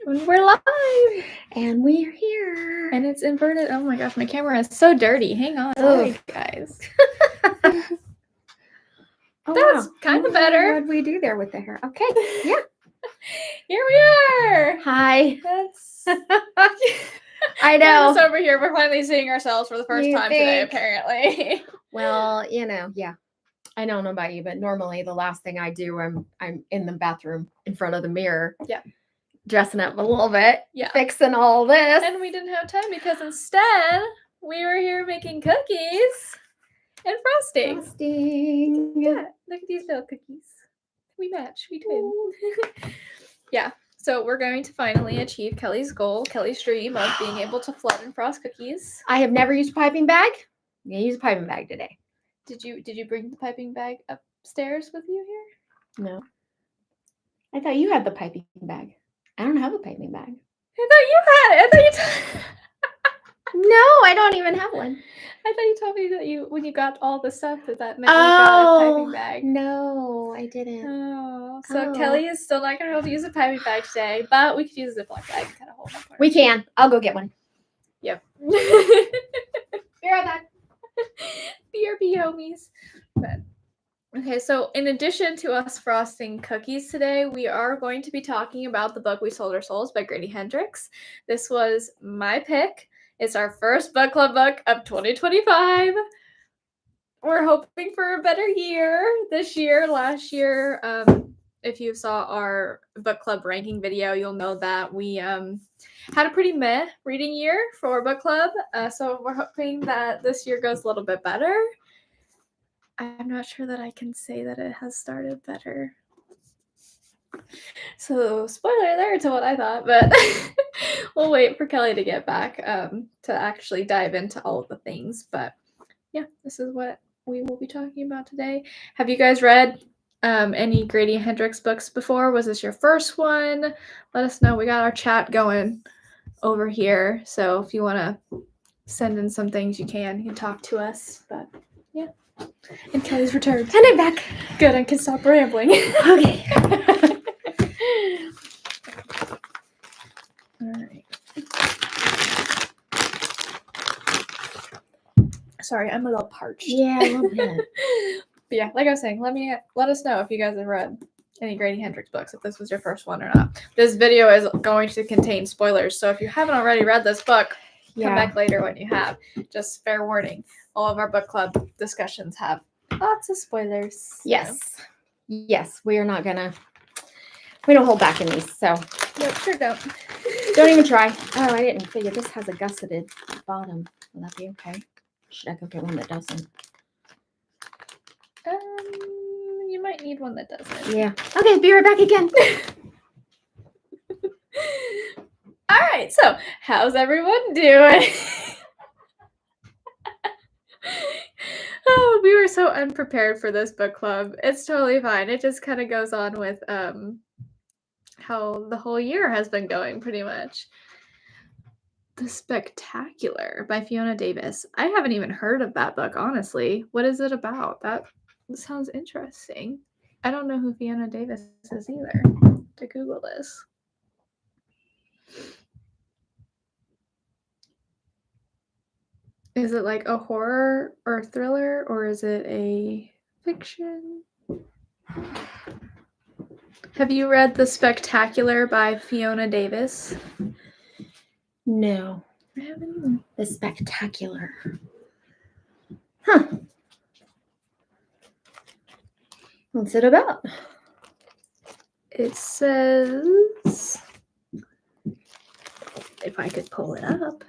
We're live. And we're here. And it's inverted. Oh my gosh, my camera is so dirty. Hang on. Sorry, guys. That's kind of better. What did we do there with the hair? Okay. Yeah. Here we are. Hi. That's... I know. It's over here. We're finally seeing ourselves for the first time today, apparently. Well, yeah. I don't know about you, but normally the last thing I do, I'm in the bathroom in front of the mirror. Yeah. Dressing up a little bit. Yeah. Fixing all this. And we didn't have time because instead we were here making cookies and frosting. Yeah. Look at these little cookies. We match. We twin. Yeah. So we're going to finally achieve Kelly's goal, Kelly's dream of being able to flood and frost cookies. I have never used a piping bag. I'm going to use a piping bag today. Did you bring the piping bag upstairs with you here? No. I thought you had the piping bag. I don't have a piping bag. I thought you had it. No, I don't even have one. I thought you told me that when you got all the stuff that meant you got a piping bag. No, I didn't. Oh, so Kelly is still not going to be able to use a piping bag today, but we could use a Ziploc bag to kind of hold up. We can. I'll go get one. Yep. Be right back. BRB homies. But okay, so in addition to us frosting cookies today, we are going to be talking about the book We Sold Our Souls by Grady Hendrix. This was my pick. It's our first book club book of 2025. We're hoping for a better year this year. Last year, if you saw our book club ranking video, you'll know that we had a pretty meh reading year for book club. So we're hoping that this year goes a little bit better. I'm not sure that I can say that it has started better. So, spoiler alert to what I thought, but we'll wait for Kelly to get back to actually dive into all of the things. But yeah, this is what we will be talking about today. Have you guys read any Grady Hendrix books before? Was this your first one? Let us know. We got our chat going over here. So if you want to send in some things, you can talk to us. But yeah. And Kelly's returned. And I'm back. Good, I can stop rambling. Okay. All right. Sorry, I'm a little parched. Yeah, a little bit. But yeah, like I was saying, let us know if you guys have read any Grady Hendrix books, if this was your first one or not. This video is going to contain spoilers, so if you haven't already read this book, come back later when you have. Just fair warning. All of our book club discussions have lots of spoilers. Yes. Yes, we are not gonna. We don't hold back in these, so. Nope, sure don't. Don't even try. Oh, I didn't figure this has a gusseted bottom. Will that be okay? Should I go get one that doesn't? You might need one that doesn't. Yeah. Okay, be right back again. All right, so how's everyone doing? Oh, we were so unprepared for this book club. It's totally fine. It just kind of goes on with how the whole year has been going, pretty much. The Spectacular by Fiona Davis. I haven't even heard of that book, honestly. What is it about? That sounds interesting. I don't know who Fiona Davis is either. To Google this. Is it like a horror or thriller, or is it a fiction? Have you read The Spectacular by Fiona Davis? No. I haven't. The Spectacular. Huh. What's it about? It says, if I could pull it up.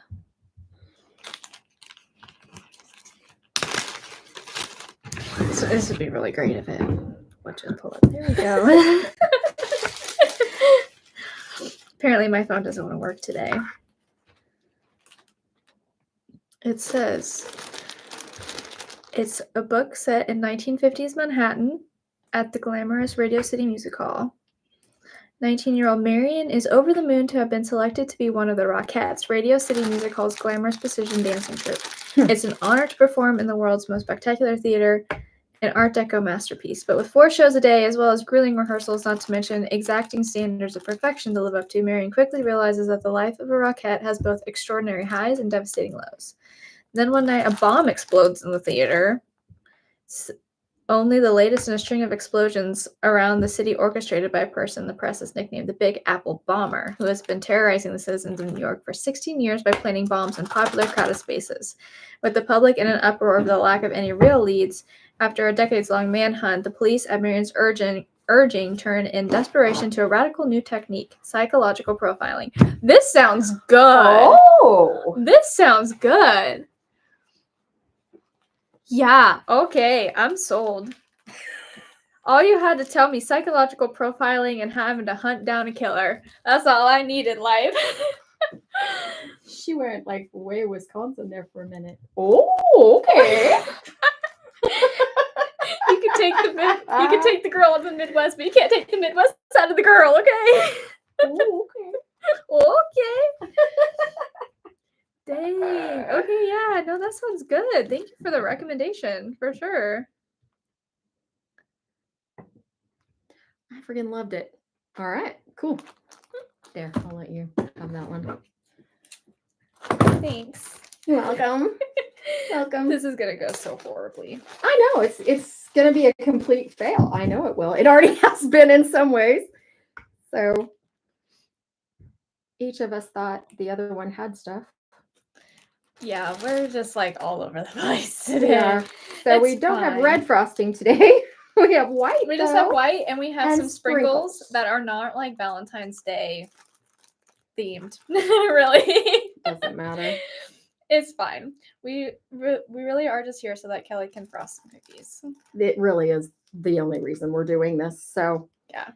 So this would be really great if it would just pull up. There we go. Apparently my phone doesn't want to work today. It says it's a book set in 1950s Manhattan at the glamorous Radio City Music Hall. 19-year-old Marion is over the moon to have been selected to be one of the Rockettes, Radio City Music Hall's glamorous precision dancing troupe. It's an honor to perform in the world's most spectacular theater an Art Deco masterpiece. But with 4 shows a day, as well as grueling rehearsals, not to mention exacting standards of perfection to live up to, Marion quickly realizes that the life of a rockette has both extraordinary highs and devastating lows. Then one night, a bomb explodes in the theater. Only the latest in a string of explosions around the city orchestrated by a person the press has nicknamed the Big Apple Bomber, who has been terrorizing the citizens of New York for 16 years by planting bombs in popular crowded spaces. With the public in an uproar over the lack of any real leads, after a decades-long manhunt, the police, at Marion's urging, turn in desperation to a radical new technique, psychological profiling. This sounds good. Oh! This sounds good. Yeah, okay, I'm sold. All you had to tell me, psychological profiling and having to hunt down a killer. That's all I need in life. She went like way Wisconsin there for a minute. Oh, okay. You can take the girl out of the Midwest, but you can't take the Midwest out of the girl, okay? Oh, okay. Okay. Dang. Okay, yeah, no, that sounds good. Thank you for the recommendation, for sure. I freaking loved it. All right, cool. There, I'll let you have that one. Thanks. You're welcome. Welcome. This is gonna go so horribly. I know it's gonna be a complete fail. I know it will. It already has been in some ways. So each of us thought the other one had stuff. Yeah, we're just like all over the place today. Yeah. So we It's don't have fine. red frosting today. We have white. We just have though. white, and we have And some sprinkles sprinkles. that are not like Valentine's Day themed. Really. Doesn't matter. It's fine. We really are just here so that Kelly can frost some cookies. It really is the only reason we're doing this. So Yeah.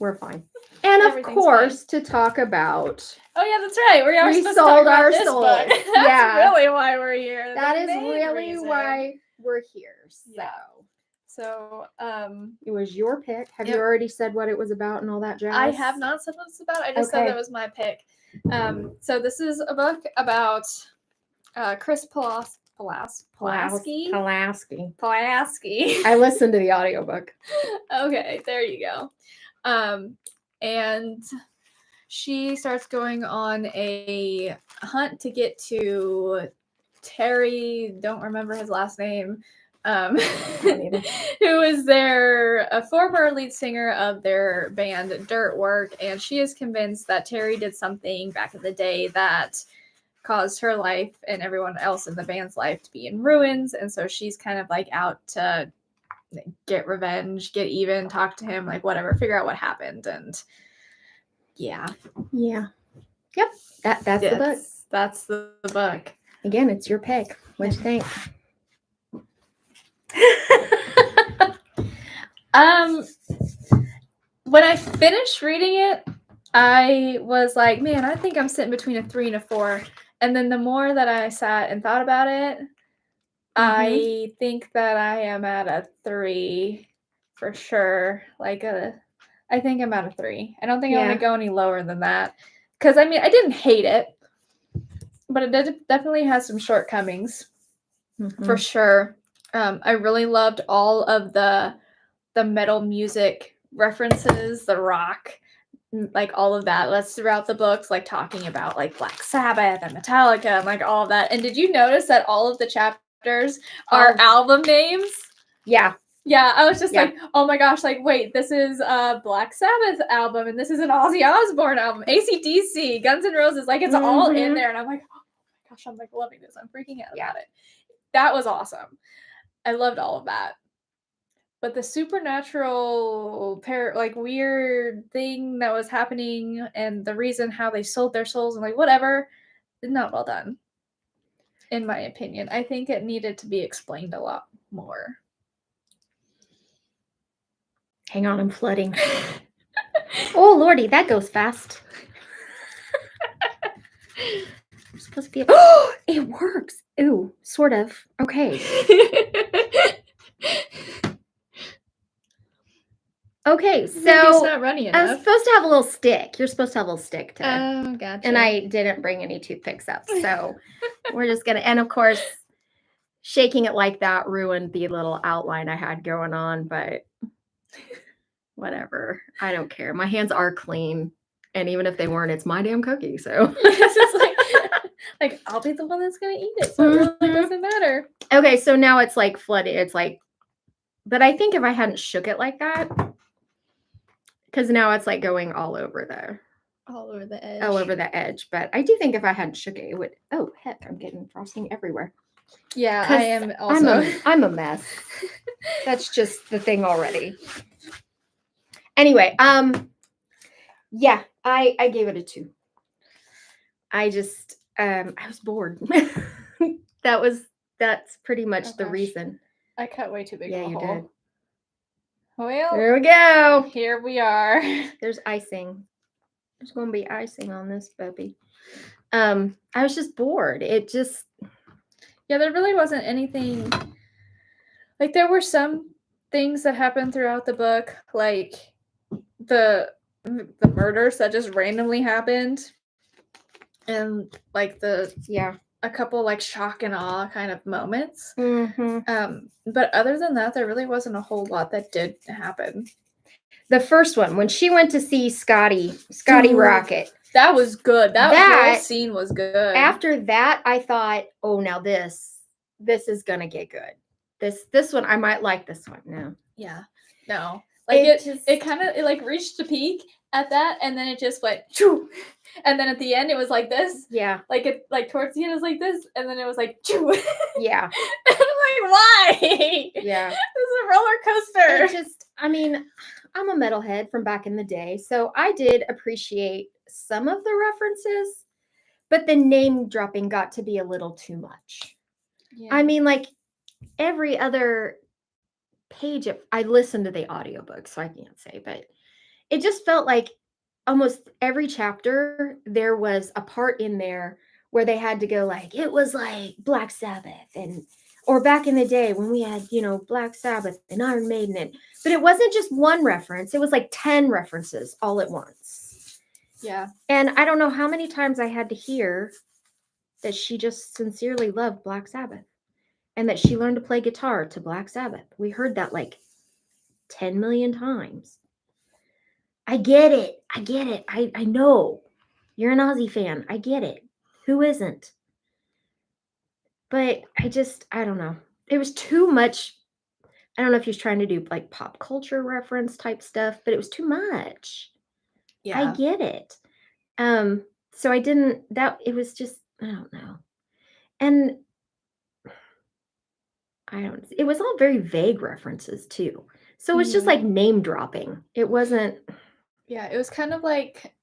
we're fine. And of Everything's course, to talk about Oh yeah, that's right. We are We supposed to talk sold about our this souls. book. That's Yeah. really why we're here. that The is main really reason. why we're here. So Yeah. So, it was your pick. Have Yep. you already said what it was about and all that jazz? I have not said what it's about. I just said Okay. that was my pick. So this is a book about Chris Pulaski. I listened to the audiobook. Okay, there you go. And she starts going on a hunt to get to Terry, don't remember his last name, who is a former lead singer of their band Dirtwork, and she is convinced that Terry did something back in the day that caused her life and everyone else in the band's life to be in ruins, and so she's kind of like out to get revenge, get even, talk to him, like whatever, figure out what happened, and yeah. Yep. That's the book. That's the book. Again, it's your pick. What'd you think? When I finished reading it, I was like, man, I think I'm sitting between a 3 and a 4. And then the more that I sat and thought about it, I think that I am at a 3 for sure. I think I'm at a 3. I don't think I want to go any lower than that. Because, I mean, I didn't hate it, but it definitely has some shortcomings, for sure. I really loved all of the metal music references, the rock, like all of that. That's throughout the books, like talking about like Black Sabbath and Metallica and like all of that. And did you notice that all of the chapters are album names? Yeah. Yeah, I was just like, oh my gosh, like, wait, this is a Black Sabbath album, and this is an Ozzy Osbourne album, AC/DC, Guns N' Roses, like, it's all in there, and I'm like, oh my gosh, I'm like loving this, I'm freaking out about it. That was awesome. I loved all of that. But the supernatural, weird thing that was happening, and the reason how they sold their souls, and like, whatever, is not well done, in my opinion. I think it needed to be explained a lot more. Hang on, I'm flooding. Oh, Lordy, that goes fast. We're supposed to be able... Oh, it works. Ooh, sort of. Okay. Okay, so it's not runny enough. I'm supposed to have a little stick. You're supposed to have a little stick today. Oh, gotcha. And I didn't bring any toothpicks up, so we're just gonna. And of course, shaking it like that ruined the little outline I had going on, but whatever. I don't care. My hands are clean. And even if they weren't, it's my damn cookie. So It's just like I'll be the one that's gonna eat it, so it really doesn't matter. Okay, so now it's like flooded. It's like, but I think if I hadn't shook it like that, because now it's like going all over All over the edge. all over the edge. But I do think if I hadn't shook it, it would. Oh heck, I'm getting frosting everywhere. Yeah, 'Cause I am also. I'm a mess. That's just the thing already. Anyway, yeah, I gave it a 2. I just I was bored. That's pretty much Oh, the gosh. reason. I cut way too big Yeah, of a you hole. did. Well, There we go. here we are. There's icing. There's gonna be icing on this puppy. I was just bored. It just Yeah, there really wasn't anything. Like, there were some things that happened throughout the book, like the murders that just randomly happened, and like a couple like shock and awe kind of moments. But other than that, there really wasn't a whole lot that did happen. The first one, when she went to see Scotty Dude, Rocket. That was good. That whole scene was good. After that, I thought, oh, now this is gonna get good. This one, I might like this one now. Yeah. No. Like it kind of like reached the peak at that, and then it just went choo. And then at the end it was like this. Yeah. Like it towards the end it was like this, and then it was like choo. Yeah. And I'm like, why? Yeah. This is a roller coaster. It just, I mean, I'm a metalhead from back in the day, so I did appreciate some of the references, but the name dropping got to be a little too much. Yeah. I mean, like every other page I listened to the audiobook, so I can't say, but it just felt like almost every chapter there was a part in there where they had to go like, it was like Black Sabbath or back in the day when we had, Black Sabbath and Iron Maiden, but it wasn't just one reference. It was like 10 references all at once. Yeah. And I don't know how many times I had to hear that she just sincerely loved Black Sabbath and that she learned to play guitar to Black Sabbath. We heard that like 10 million times. I get it. I know. You're an Aussie fan. I get it. Who isn't? But I don't know. It was too much. I don't know if he was trying to do like pop culture reference type stuff, but it was too much. Yeah. I get it. So it was just, I don't know. And it was all very vague references too. So it was just like name dropping. It wasn't. Yeah, it was kind of like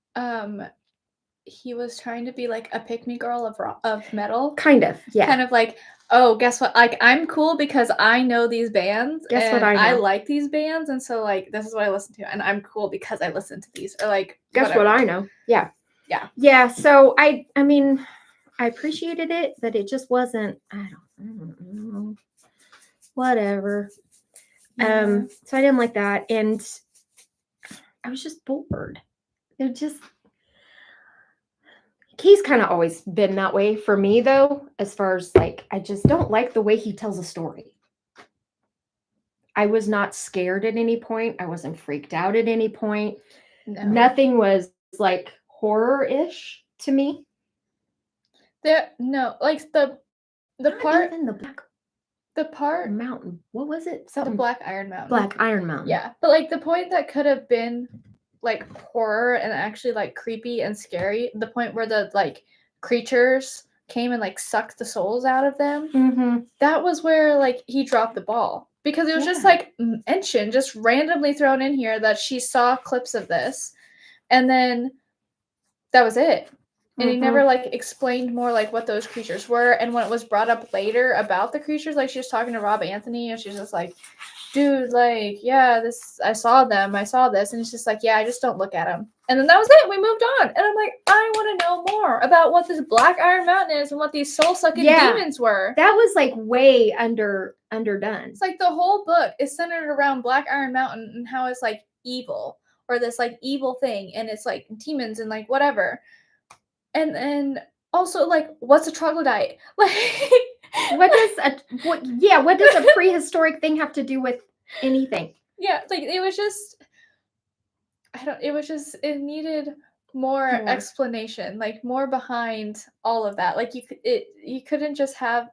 he was trying to be like a pick-me girl of metal. Kind of, yeah. Kind of like, oh, guess what? Like, I'm cool because I know these bands. Guess what I know? I like these bands, and so like this is what I listen to, and I'm cool because I listen to these. Or like, guess whatever. what I know? Yeah. Yeah. Yeah. So I mean, I appreciated it, but it just wasn't. I don't know. Whatever. So I didn't like that, and I was just bored. It just. He's kind of always been that way for me, though, as far as like, I just don't like the way he tells a story. I was not scared at any point. I wasn't freaked out at any point. No. Nothing was like horror-ish to me. Like the part. Even the part. Mountain. What was it? Something. The Black Iron Mountain. Black Iron Mountain. Yeah. But like the point that could have been like horror and actually like creepy and scary, the point where the like creatures came and like sucked the souls out of them, that was where like he dropped the ball, because it was just like mentioned, just randomly thrown in here that she saw clips of this, and then that was it. And he never like explained more like what those creatures were. And when it was brought up later about the creatures, like she was talking to Rob Anthony and she's just like, dude, like, yeah, I saw this. And it's just like, yeah, I just don't look at them. And then that was it. We moved on. And I'm like, I want to know more about what this Black Iron Mountain is and what these soul-sucking demons were. That was like way underdone. It's like the whole book is centered around Black Iron Mountain and how it's like evil, or this like evil thing. And it's like demons and like whatever. And also, like, what's a troglodyte? Like, What does a prehistoric thing have to do with anything? Yeah, like it was just it needed more explanation, like more behind all of that. Like you couldn't just have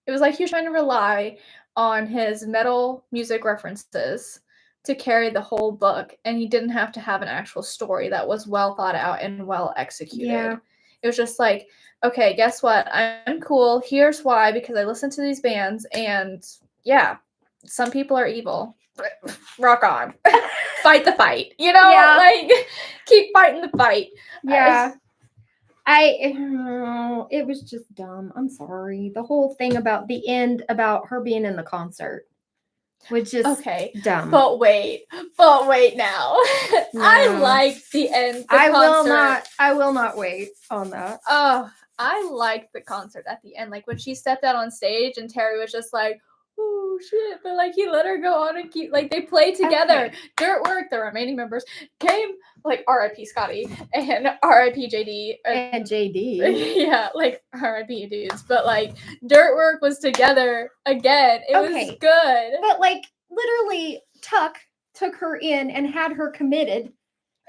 it was like he was trying to rely on his metal music references to carry the whole book, and he didn't have to have an actual story that was well thought out and well executed. Yeah. It was just like, okay, guess what? I'm cool. Here's why, because I listen to these bands, and yeah, some people are evil. Rock on. Fight the fight. You know, Yeah. like keep fighting the fight. Yeah. It was just dumb. I'm sorry. The whole thing about the end about her being in the concert was just Okay. dumb. But wait now. I No. liked the end. I will not wait on that. Oh, I liked the concert at the end. Like when she stepped out on stage and Terry was just like, oh shit, but like he let her go on and keep like they played together. Okay. Dirtwork, the remaining members came like R.I.P. Scotty and R.I.P. JD And JD. yeah, like R.I.P. dudes, but like Dirtwork was together again. It was good. But like literally, Tuck took her in and had her committed,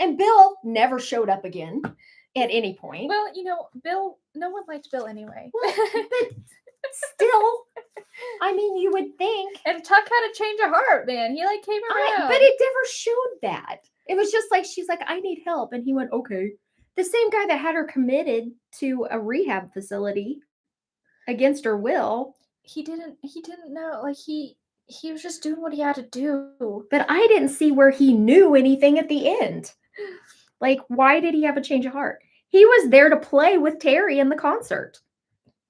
and Bill never showed up again at any point. Well, you know, Bill. No one liked Bill anyway. Well, but still, I mean, you would think. And Tuck had a change of heart, man. He like came around. But it never showed that. It was just like she's like, I need help, and he went, okay. The same guy that had her committed to a rehab facility against her will. He didn't know. Like he was just doing what he had to do. But I didn't see where he knew anything at the end. Like, why did he have a change of heart? He was there to play with Terry in the concert.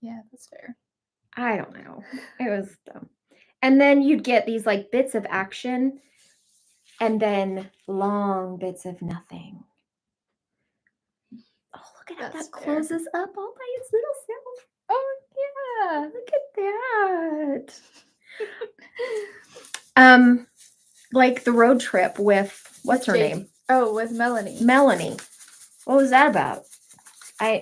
Yeah, that's fair. I don't know. It was dumb. And then you'd get these like bits of action and then long bits of nothing. Oh, look at how that closes up all by its little self. Oh, yeah. Look at that. Like the road trip with what's her name? Oh, with Melanie. Melanie. What was that about? That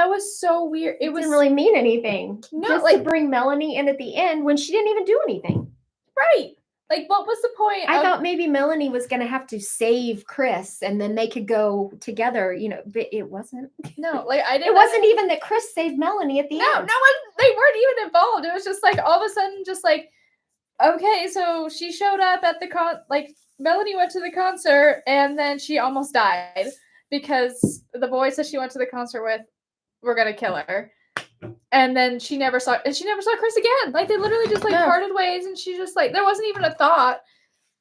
was so weird. It didn't really mean anything. No, just like to bring Melanie in at the end when she didn't even do anything. Right. Like, what was the point? I thought maybe Melanie was going to have to save Chris and then they could go together, you know, but it wasn't. No, like I didn't. It wasn't even that Chris saved Melanie at the end. They weren't even involved. It was just like all of a sudden, just like, okay, so she showed up at the Melanie went to the concert and then she almost died because the boys that she went to the concert with were gonna kill her. And then she never saw Chris again. Like they literally just like parted ways, and she just like there wasn't even a thought.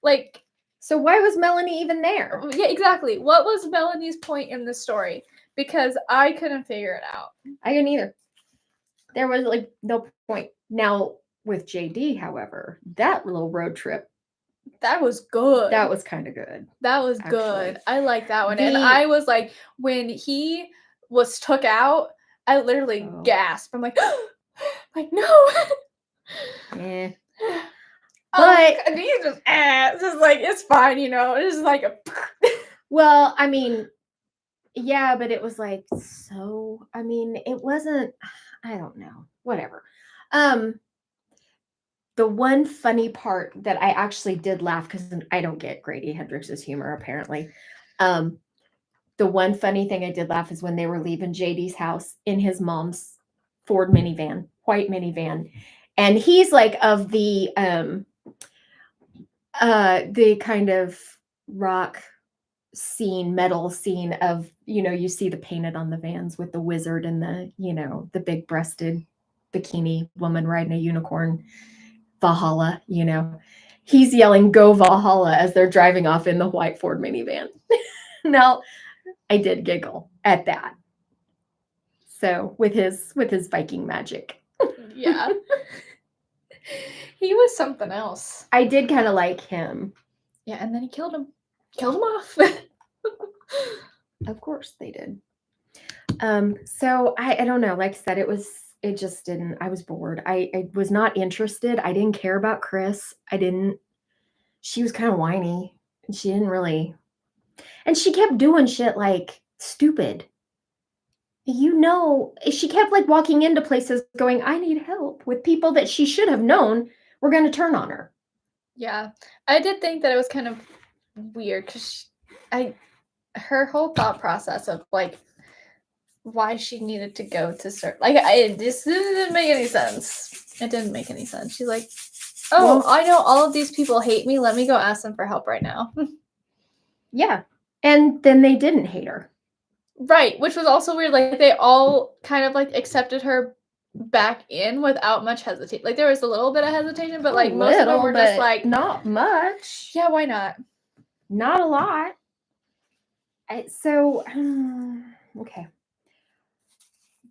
Like, so why was Melanie even there? Yeah, exactly. What was Melanie's point in this story? Because I couldn't figure it out. I didn't either. There was like no point. Now with JD, however, that little road trip. That was good. That was kind of good. That was good. I like that one. And I was like, when he was took out, I literally gasped. I'm like, no. Yeah. But he's just like, it's fine, you know. It's just like a. Well, I mean, yeah, but it was like so. I mean, it wasn't. I don't know. Whatever. The one funny part that I actually did laugh because I don't get Grady Hendrix's humor apparently. The one funny thing I did laugh is when they were leaving JD's house in his mom's Ford minivan, white minivan, and he's like of the kind of rock scene, metal scene of, you know, you see the painted on the vans with the wizard and the, you know, the big breasted bikini woman riding a unicorn. Valhalla, you know, he's yelling "Go Valhalla" as they're driving off in the white Ford minivan. Now, I did giggle at that. So with his Viking magic, yeah, he was something else. I did kind of like him. Yeah, and then he killed him off. Of course they did. So I don't know. Like I said, it just didn't. I was bored. I was not interested. I didn't care about Chris. She was kind of whiny. And she didn't really. And she kept doing shit like stupid. she kept like walking into places going, I need help, with people that she should have known were going to turn on her. Yeah. I did think that it was kind of weird because her whole thought process of like why she needed to go to it just didn't make any sense. It didn't make any sense. She's like, oh, well, I know all of these people hate me. Let me go ask them for help right now. Yeah. And then they didn't hate her. Right, which was also weird. Like they all kind of like accepted her back in without much hesitation. Like there was a little bit of hesitation, but like most of them were just like not much. Yeah, why not? Not a lot. Okay.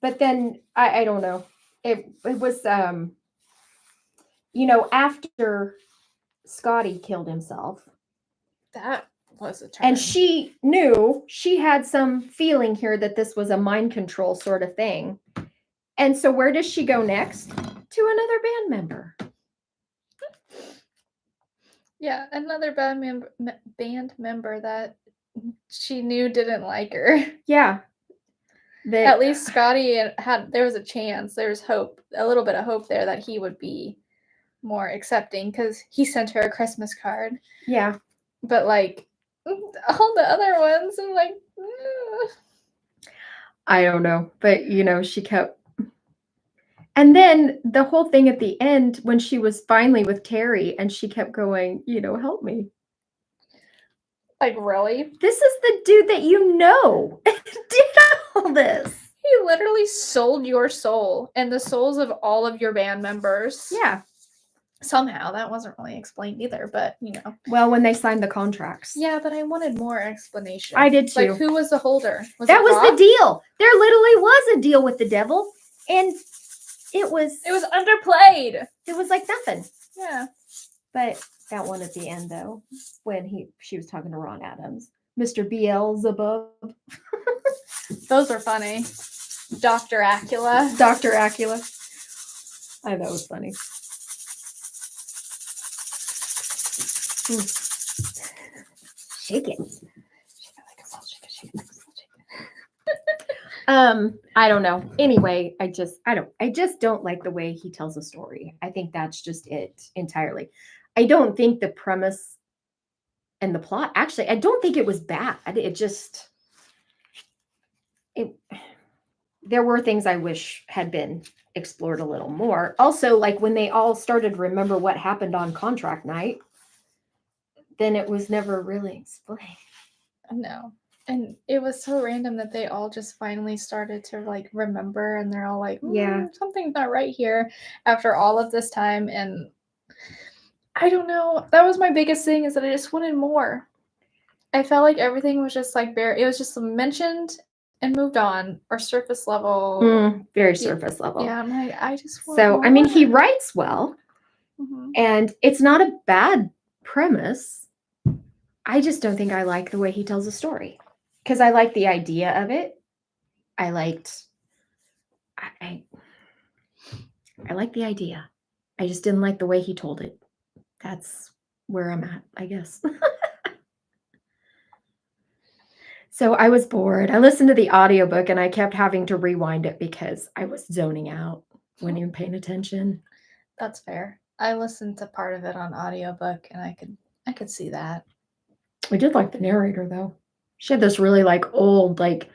But then I don't know. It was after Scotty killed himself. That was a turn. And she knew, she had some feeling here that this was a mind control sort of thing. And so where does she go next? To another band member. Yeah, another band member that she knew didn't like her. Yeah. At least Scotty there was a chance, there was hope, a little bit of hope there that he would be more accepting because he sent her a Christmas card. Yeah. But like all the other ones, I'm like, I don't know. But she kept. And then the whole thing at the end when she was finally with Terry and she kept going, help me. Like, really? This is the dude that did all this. He literally sold your soul and the souls of all of your band members. Yeah. Somehow. That wasn't really explained either, but, Well, when they signed the contracts. Yeah, but I wanted more explanation. I did too. Like, who was the holder? That was the deal. There literally was a deal with the devil, and it was underplayed. It was like nothing. Yeah. But that one at the end, though, when she was talking to Ron Adams, Mr. Beelzebub. Those are funny. Dr. Acula. Dr. Acula. I thought it was funny. Shake it. Shake it like a salt shaker. Shake it like a salt shaker. I don't know. Anyway, I just don't like the way he tells a story. I think that's just it entirely. I don't think the premise and the plot, actually, I don't think it was bad. There were things I wish had been explored a little more. Also, like when they all started to remember what happened on contract night, then it was never really explained. No. And it was so random that they all just finally started to like remember, and they're all like, yeah, something's not right here after all of this time. And I don't know. That was my biggest thing, is that I just wanted more. I felt like everything was just like it was just mentioned and moved on, or surface level. Very surface level. Yeah, I'm like, I just want So, more. I mean, he writes well, and it's not a bad premise. I just don't think I like the way he tells a story, because I like the idea of it. I like the idea. I just didn't like the way he told it. That's where I'm at, I guess. So I was bored. I listened to the audiobook and I kept having to rewind it because I was zoning out when you were paying attention. That's fair. I listened to part of it on audiobook and I could see that. I did like the narrator though. She had this really like old, like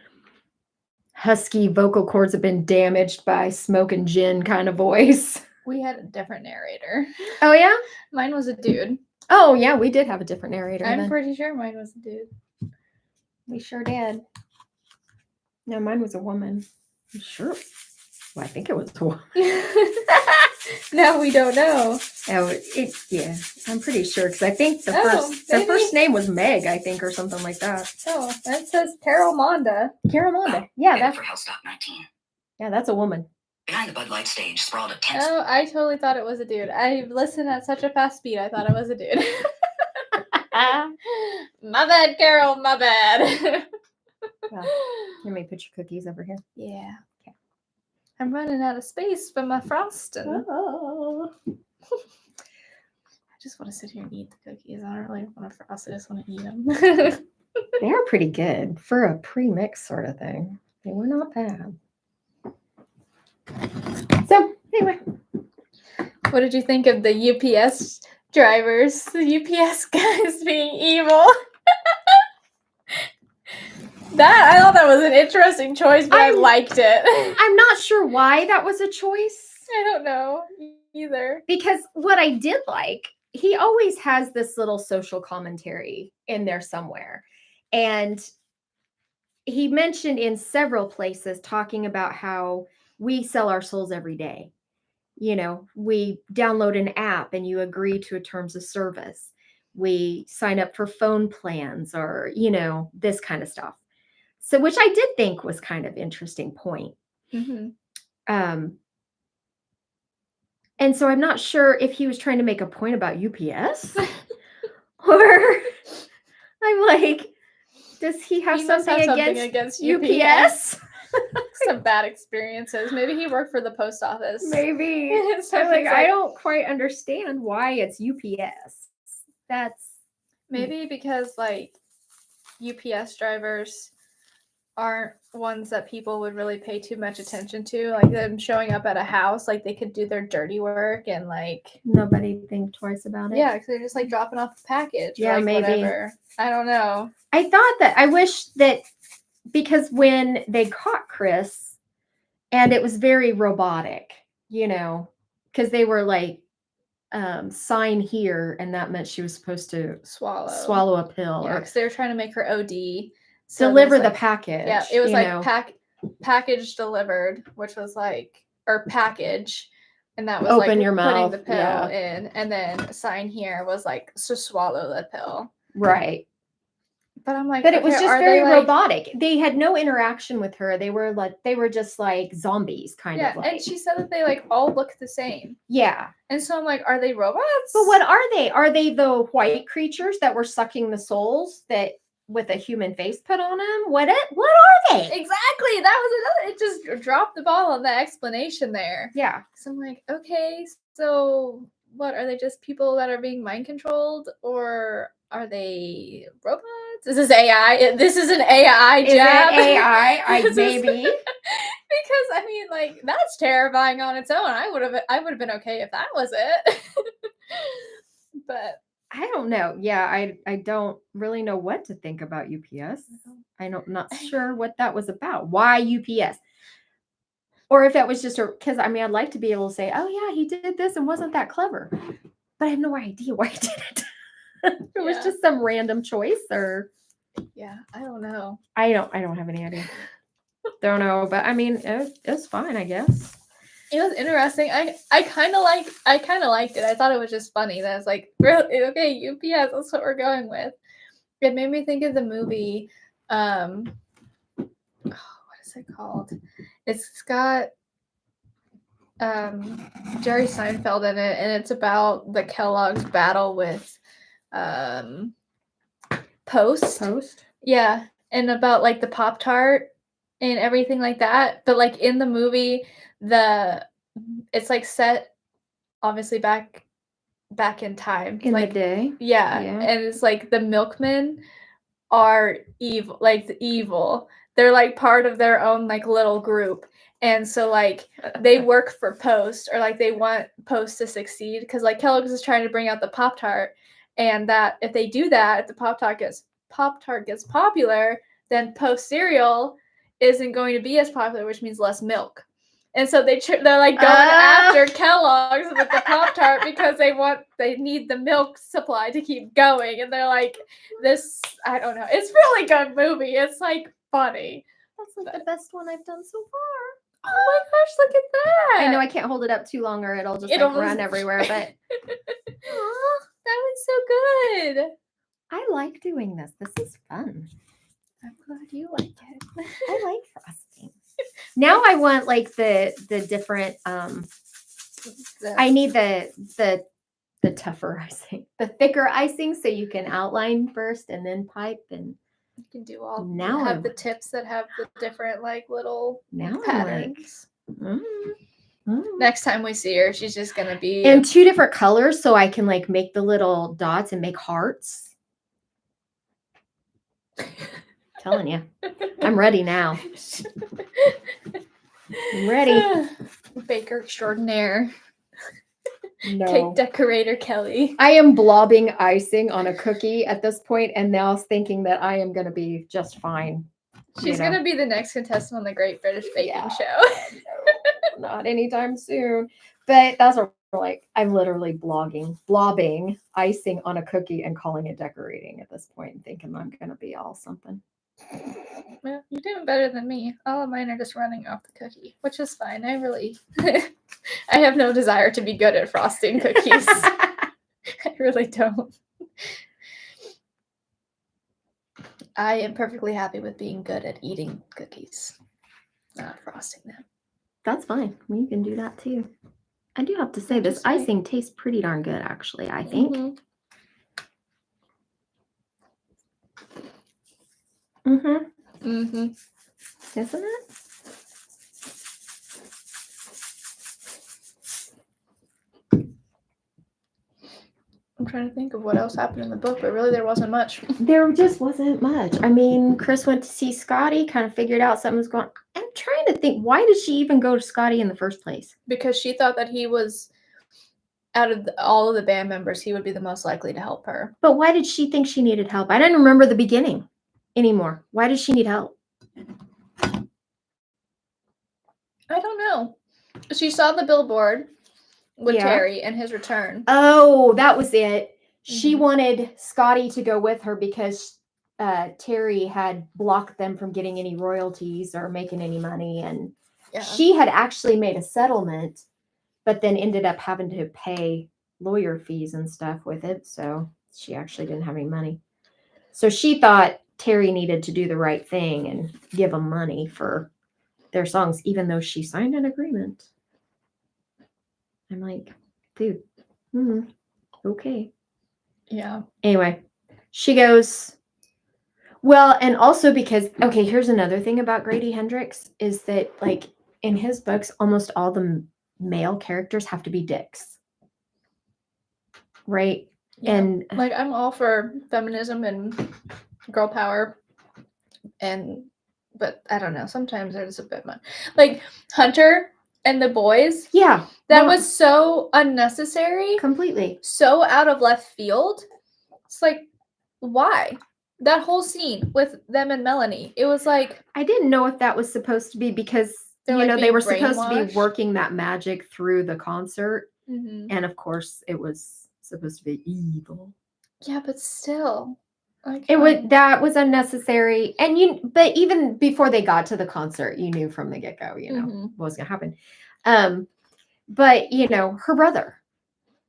husky vocal cords have been damaged by smoke and gin kind of voice. We had a different narrator. Oh yeah? Mine was a dude. Oh yeah, we did have a different narrator. I'm pretty sure mine was a dude. We sure did. No, mine was a woman. I'm sure. Well, I think it was a woman. Now we don't know. Oh, yeah. I'm pretty sure, because I think the first name was Meg, I think, or something like that. Oh, that says Carol Monda. Carol Monda. Yeah, that's for House Stop 19. Yeah, that's a woman. Behind the Bud Light stage sprawled a tense. Oh, I totally thought it was a dude. I listened at such a fast speed, I thought it was a dude. My bad, Carol, my bad. Well, let me put your cookies over here. Yeah. Okay. I'm running out of space for my frosting. Oh. I just want to sit here and eat the cookies. I don't really want to frost. I just want to eat them. They're pretty good for a pre-mix sort of thing. They were not bad. So anyway, What did you think of the UPS drivers, the UPS guys being evil? I thought that was an interesting choice, but I liked it. I'm not sure why that was a choice. I don't know either. Because what I did like, he always has this little social commentary in there somewhere. And he mentioned in several places talking about how we sell our souls every day. You know, we download an app and you agree to a terms of service. We sign up for phone plans or, you know, this kind of stuff. So, which I did think was kind of interesting point. Mm-hmm. And so I'm not sure if he was trying to make a point about UPS or I'm like, does he have something against UPS? Some bad experiences. Maybe he worked for the post office. Maybe. So I'm like, he's I don't quite understand why it's UPS. That's maybe because like UPS drivers aren't ones that people would really pay too much attention to. Like them showing up at a house, like they could do their dirty work and like nobody think twice about it. Yeah, because they're just like dropping off a package. Yeah, or, like, maybe. Whatever. I don't know. I thought that I wish that because when they caught Chris and it was very robotic, you know, because they were like, sign here, and that meant she was supposed to swallow a pill Yeah, or because they were trying to make her OD. So deliver the like, package. Yeah, it was like know. package delivered, which was like, or package, and that was Open like your putting mouth, the pill in, and then sign here was like to swallow the pill. Right. But I'm like, but it was just very like, robotic. They had no interaction with her. They were just like zombies, kind of like. And she said that they like all look the same. Yeah. And so I'm like, are they robots? But what are they? Are they the white creatures that were sucking the souls that with a human face put on them? What are they? Exactly. That was another. It just dropped the ball on the explanation there. Yeah. So I'm like, okay, so what are they? Just people that are being mind controlled, or are they robots? Is this AI? This is an AI jab. Is it AI? Maybe. Because I mean, like that's terrifying on its own. I would have been okay if that was it. But I don't know. Yeah, I don't really know what to think about UPS. I'm not sure what that was about. Why UPS? Or if that was just because I mean, I'd like to be able to say, oh yeah, he did this and wasn't that clever. But I have no idea why he did it. It was just some random choice or yeah, I don't know. I don't have any idea. Don't know, but I mean, it was fine, I guess. It was interesting. I kind of liked it. I thought it was just funny. That it's like, really, okay, UPS, that's what we're going with. It made me think of the movie, what is it called? It's got Jerry Seinfeld in it, and it's about the Kellogg's battle with Post. Yeah, and about like the Pop-Tart and everything like that. But like in the movie, it's like set obviously back in time. In like the day. Yeah. And it's like the milkmen are evil, like the evil. They're like part of their own like little group. And so like they work for Post, or like they want Post to succeed because like Kellogg's is trying to bring out the Pop-Tart, and that if they do that, if the Pop-Tart gets popular, then Post cereal isn't going to be as popular, which means less milk. And so they're like going after Kellogg's with the Pop-Tart because they need the milk supply to keep going. And they're like, this, I don't know. It's a really good movie. It's like funny. That's like the best one I've done so far. Oh my gosh, look at that. I know I can't hold it up too long or it'll just run everywhere, but that was so good. I like doing this. This is fun. I'm glad you like it. I like frosting. Now I want like the different I need the tougher icing, the thicker icing, so you can outline first and then pipe, and you can do all. Now have the tips that have the different like little patterns. Like, Next time we see her, she's just gonna be in 2 different colors, so I can like make the little dots and make hearts. telling you. I'm ready now. I'm ready. Baker extraordinaire. No. Cake decorator Kelly. I am blobbing icing on a cookie at this point, and now thinking that I am going to be just fine. She's going to be the next contestant on the Great British Baking Show. No, not anytime soon. But that's what like I'm literally blobbing icing on a cookie and calling it decorating at this point, and thinking I'm going to be all something. Well, you're doing better than me. All of mine are just running off the cookie, which is fine. I really, I have no desire to be good at frosting cookies. I really don't. I am perfectly happy with being good at eating cookies, not frosting them. That's fine. You can do that too. I do have to say, this Just right. icing tastes pretty darn good, actually, I think. Isn't it? I'm trying to think of what else happened in the book, but really there wasn't much. There just wasn't much. I mean, Chris went to see Scotty, kind of figured out something was going on. I'm trying to think, why did she even go to Scotty in the first place? Because she thought that he was, out of all of the band members, he would be the most likely to help her. But why did she think she needed help? I didn't remember the beginning anymore. Why did she need help? I don't know. She saw the billboard with Terry and his return. Oh, that was it. She wanted Scotty to go with her because Terry had blocked them from getting any royalties or making any money. And she had actually made a settlement, but then ended up having to pay lawyer fees and stuff with it. So she actually didn't have any money. So she thought Terry needed to do the right thing and give them money for their songs, even though she signed an agreement. I'm like, dude, okay. Yeah. Anyway, she goes, well, and also because, okay, here's another thing about Grady Hendrix is that, like, in his books, almost all the male characters have to be dicks. Right? Yeah. And like, I'm all for feminism and girl power, but I don't know, sometimes there's a bit much. Like, Hunter and the boys. Yeah. That was so unnecessary. Completely. So out of left field. It's like, why? That whole scene with them and Melanie, it was like... I didn't know if that was supposed to be because, they were supposed to be working that magic through the concert. And of course, it was supposed to be evil. Yeah, but still. That was unnecessary. And but even before they got to the concert, you knew from the get-go, what was going to happen. But, her brother,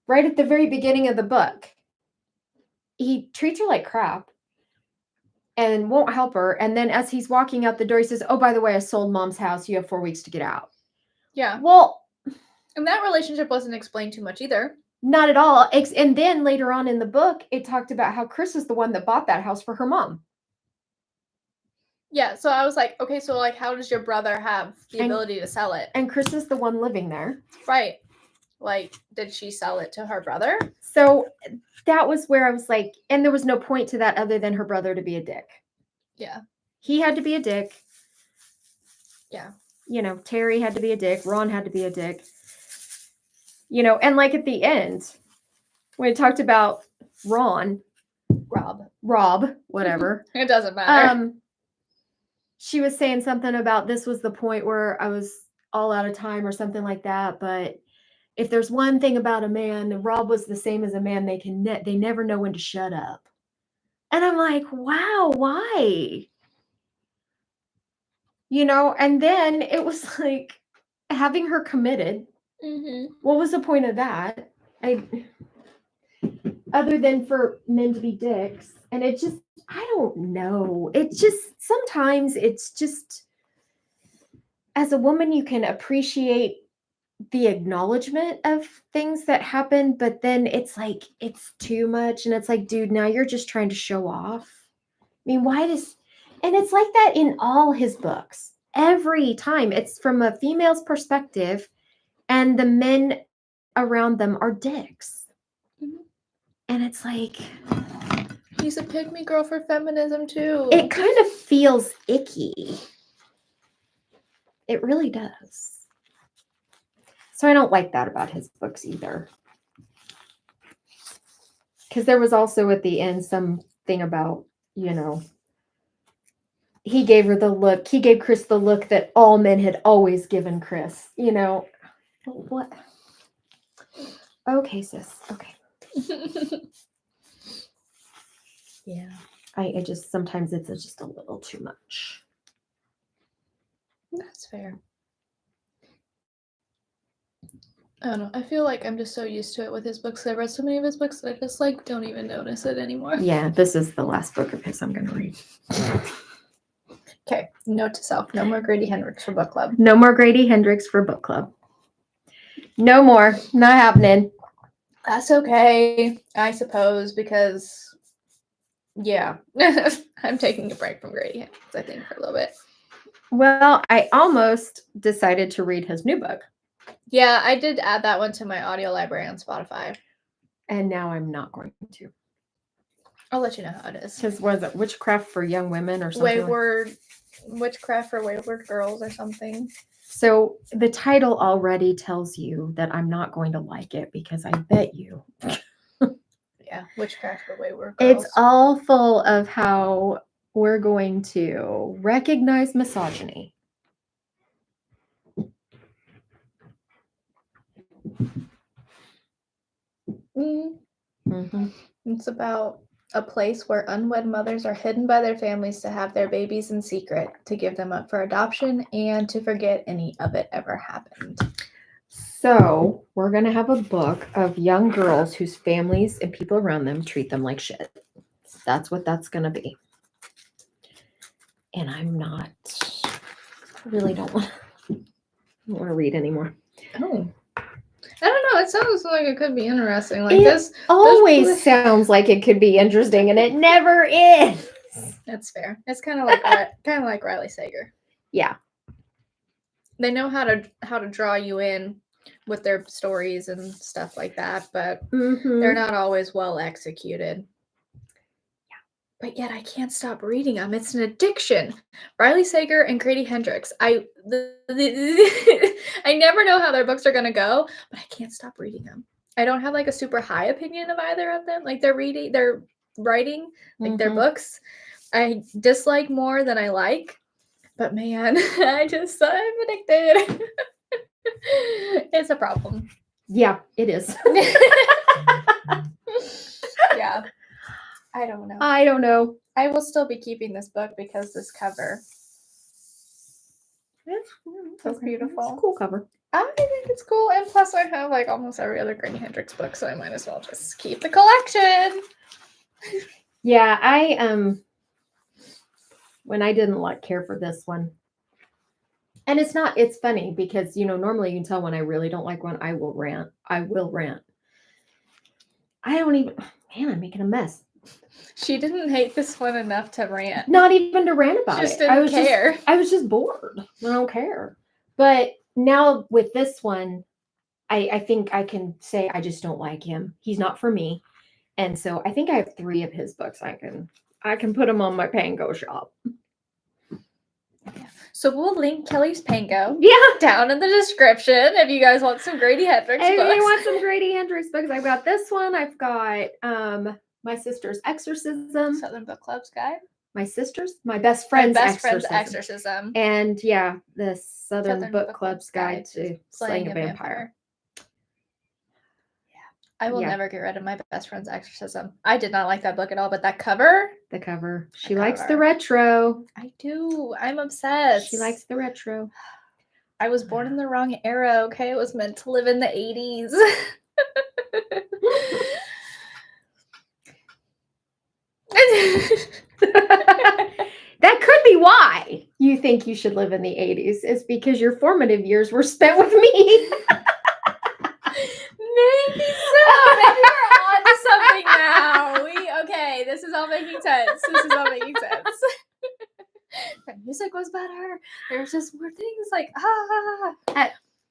right at the very beginning of the book, he treats her like crap and won't help her. And then as he's walking out the door, he says, oh, by the way, I sold mom's house. You have 4 weeks to get out. Yeah. Well. And that relationship wasn't explained too much either. Not at all. And then later on in the book, it talked about how Chris is the one that bought that house for her mom. Yeah, so I was like, okay, so like, how does your brother have the ability to sell it? And Chris is the one living there. Right. Like, did she sell it to her brother? So that was where I was like, and there was no point to that other than her brother to be a dick. Yeah. He had to be a dick. Yeah. Terry had to be a dick. Ron had to be a dick. And like at the end, when it talked about Rob, whatever. It doesn't matter. She was saying something about this was the point where I was all out of time or something like that. But if there's one thing about a man, Rob was the same as a man. They never know when to shut up. And I'm like, wow, why? And then it was like having her committed. What was the point of that? Other than for men to be dicks. And it just, I don't know. Sometimes it's just, as a woman, you can appreciate the acknowledgement of things that happen, but then it's like, it's too much. And it's like, dude, now you're just trying to show off. I mean, and it's like that in all his books. Every time it's from a female's perspective and the men around them are dicks. And it's like, He's a pygmy girl for feminism too. It kind of feels icky. It really does. So I don't like that about his books either. Because there was also at the end something about, he gave her the look. He gave Chris the look that all men had always given Chris. What? Okay, sis. Okay. Yeah. I just, sometimes it's just a little too much. That's fair. I don't know. I feel like I'm just so used to it with his books. I read so many of his books that I just don't even notice it anymore. Yeah, this is the last book of his I'm going to read. Okay. Note to self: no more Grady Hendrix for book club. No more Grady Hendrix for book club. No more. Not happening. That's okay, I suppose, because yeah, I'm taking a break from Grady Hendrix, I think, for a little bit. Well, I almost decided to read his new book. Yeah, I did add that one to my audio library on Spotify. And now I'm not going to. I'll let you know how it is. Because was it Witchcraft for Young Women or something? Witchcraft for Wayward Girls or something. So the title already tells you that I'm not going to like it because I bet you. Yeah, Witchcraft for Wayward Girls. It's all full of how we're going to recognize misogyny. Mm-hmm. It's about a place where unwed mothers are hidden by their families to have their babies in secret, to give them up for adoption, and to forget any of it ever happened. So we're going to have a book of young girls whose families and people around them treat them like shit. That's what that's going to be. And I'm not, really don't want to read anymore. Oh. I don't know. It sounds like it could be interesting. It always sounds like it could be interesting, and it never is. That's fair. It's kind of like Riley Sager. Yeah, they know how to draw you in with their stories and stuff like that, but they're not always well executed. Yeah, but yet I can't stop reading them. It's an addiction. Riley Sager and Grady Hendrix. I never know how their books are gonna go, but I can't stop reading them. I don't have a super high opinion of either of them. Their writing, their books, I dislike more than I like. But man, I'm addicted. It's a problem. Yeah, it is. Yeah. I don't know. I will still be keeping this book because this cover. It's beautiful. It's a cool cover. I think it's cool. And plus I have almost every other Grady Hendrix book, so I might as well just keep the collection. Yeah, when I didn't care for this one. And it's funny because, normally you can tell when I really don't like one, I will rant. I don't even, man, I'm making a mess. She didn't hate this one enough to rant. Not even to rant about just it. Didn't care. I was just bored. I don't care. But now with this one, I think I can say I just don't like him. He's not for me. And so I think I have 3 of his books. I can put them on my Pango shop. So we'll link Kelly's Pango down in the description if you guys want some Grady Hendrix books. If you want some Grady Hendrix books, I've got this one. I've got My Sister's Exorcism. Southern Book Club's Guide. My best friend's exorcism. And the Southern Book Club's Guide to Slaying a Vampire. I will never get rid of My Best Friend's Exorcism. I did not like that book at all, but that cover. The cover. She likes the retro. I do. I'm obsessed. She likes the retro. I was born in the wrong era, okay? It was meant to live in the 80s. That could be why you think you should live in the 80s. It's because your formative years were spent with me. Maybe so. Maybe we're on to something now. Okay, this is all making sense. The music was better. There's just more things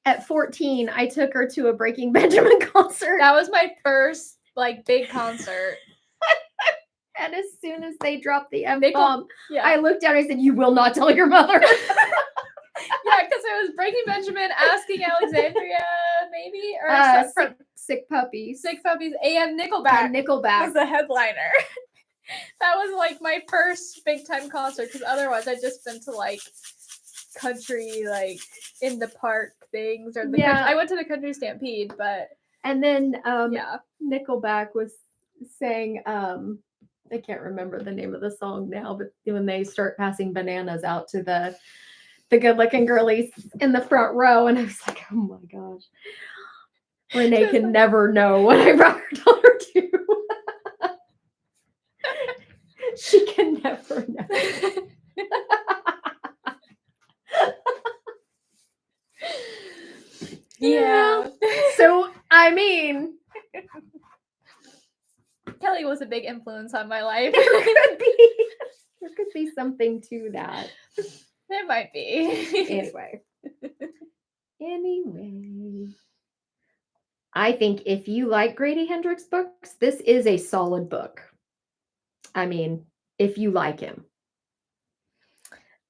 At 14, I took her to a Breaking Benjamin concert. That was my first big concert. And as soon as they dropped the F Nickel- bomb, Yeah. I looked down and I said, "You will not tell your mother." Yeah, because it was Breaking Benjamin asking Alexandria, maybe? Or sick puppies. Sick Puppies and Nickelback And Nickelback. was the headliner. That was like my first big time concert, because otherwise I'd just been to like country, like in the park things, or the I went to the Country Stampede, but and then yeah, Nickelback was saying I can't remember the name of the song now, but when they start passing bananas out to the good looking girlies in the front row, and I was like, oh my gosh, Renee can never know what I brought her daughter to. She can never know. Yeah. So I mean, Kelly was a big influence on my life. there could be something to that. There might be. Anyway, I think if you like Grady Hendrix books, this is a solid book. I mean, if you like him.